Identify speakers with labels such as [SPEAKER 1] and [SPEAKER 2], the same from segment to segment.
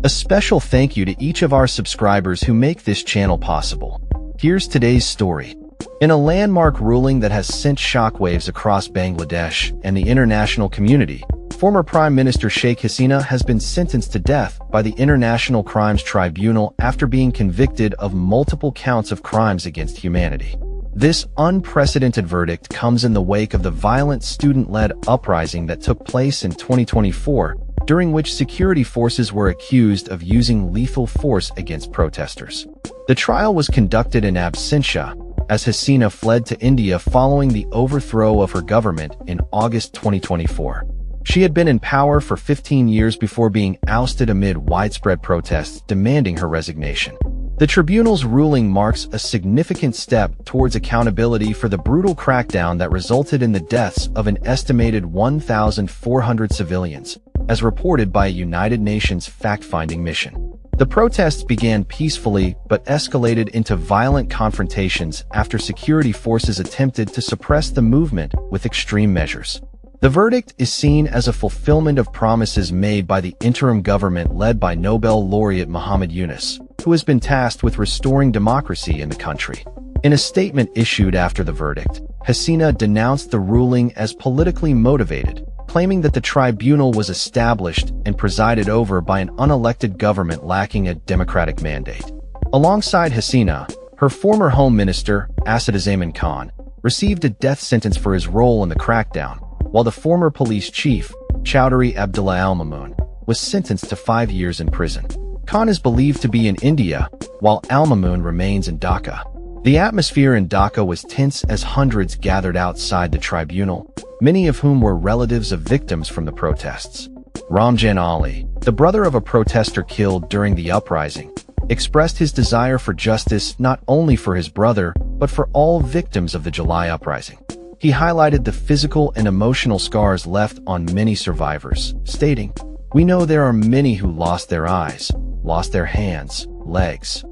[SPEAKER 1] A special thank you to each of our subscribers who make this channel possible. Here's today's story. In a landmark ruling that has sent shockwaves across Bangladesh and the international community, former Prime Minister Sheikh Hasina has been sentenced to death by the International Crimes Tribunal after being convicted of multiple counts of crimes against humanity. This unprecedented verdict comes in the wake of the violent student-led uprising that took place in 2024, during which security forces were accused of using lethal force against protesters. The trial was conducted in absentia, as Hasina fled to India following the overthrow of her government in August 2024. She had been in power for 15 years before being ousted amid widespread protests demanding her resignation. The tribunal's ruling marks a significant step towards accountability for the brutal crackdown that resulted in the deaths of an estimated 1,400 civilians, as reported by a United Nations fact-finding mission. The protests began peacefully but escalated into violent confrontations after security forces attempted to suppress the movement with extreme measures. The verdict is seen as a fulfillment of promises made by the interim government led by Nobel laureate Muhammad Yunus, who has been tasked with restoring democracy in the country. In a statement issued after the verdict, Hasina denounced the ruling as politically motivated, claiming that the tribunal was established and presided over by an unelected government lacking a democratic mandate. Alongside Hasina, her former Home Minister, Asaduzzaman Khan, received a death sentence for his role in the crackdown, while the former police chief, Chowdhury Abdullah Al-Mamun, was sentenced to 5 years in prison. Khan is believed to be in India, while Al-Mamun remains in Dhaka. The atmosphere in Dhaka was tense as hundreds gathered outside the tribunal, many of whom were relatives of victims from the protests. Ramjan Ali, the brother of a protester killed during the uprising, expressed his desire for justice not only for his brother, but for all victims of the July uprising. He highlighted the physical and emotional scars left on many survivors, stating, "We know there are many who lost their eyes, lost their hands, legs."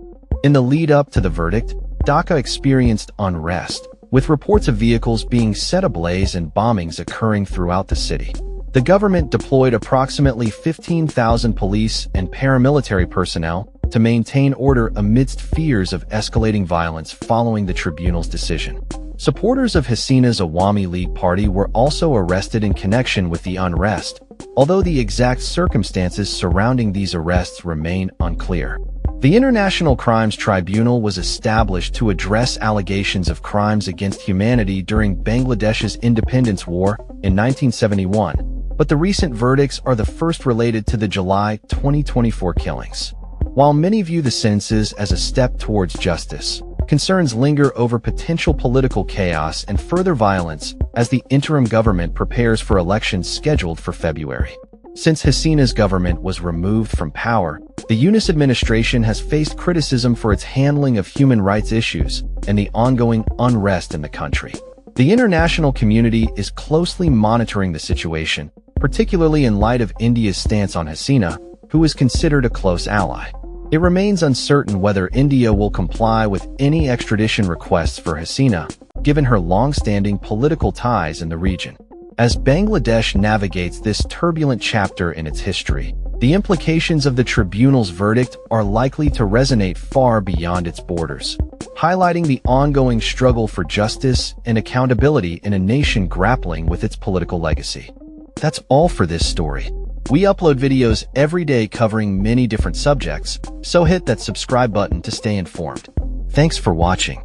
[SPEAKER 1] In the lead-up to the verdict, Dhaka experienced unrest, with reports of vehicles being set ablaze and bombings occurring throughout the city. The government deployed approximately 15,000 police and paramilitary personnel to maintain order amidst fears of escalating violence following the tribunal's decision. Supporters of Hasina's Awami League Party were also arrested in connection with the unrest, although the exact circumstances surrounding these arrests remain unclear. The International Crimes Tribunal was established to address allegations of crimes against humanity during Bangladesh's independence war in 1971, but the recent verdicts are the first related to the July 2024 killings. While many view the sentences as a step towards justice, concerns linger over potential political chaos and further violence as the interim government prepares for elections scheduled for February. Since Hasina's government was removed from power, the Yunus administration has faced criticism for its handling of human rights issues and the ongoing unrest in the country. The international community is closely monitoring the situation, particularly in light of India's stance on Hasina, who is considered a close ally. It remains uncertain whether India will comply with any extradition requests for Hasina, given her long-standing political ties in the region. As Bangladesh navigates this turbulent chapter in its history, the implications of the tribunal's verdict are likely to resonate far beyond its borders, highlighting the ongoing struggle for justice and accountability in a nation grappling with its political legacy. That's all for this story. We upload videos every day covering many different subjects, so hit that subscribe button to stay informed. Thanks for watching.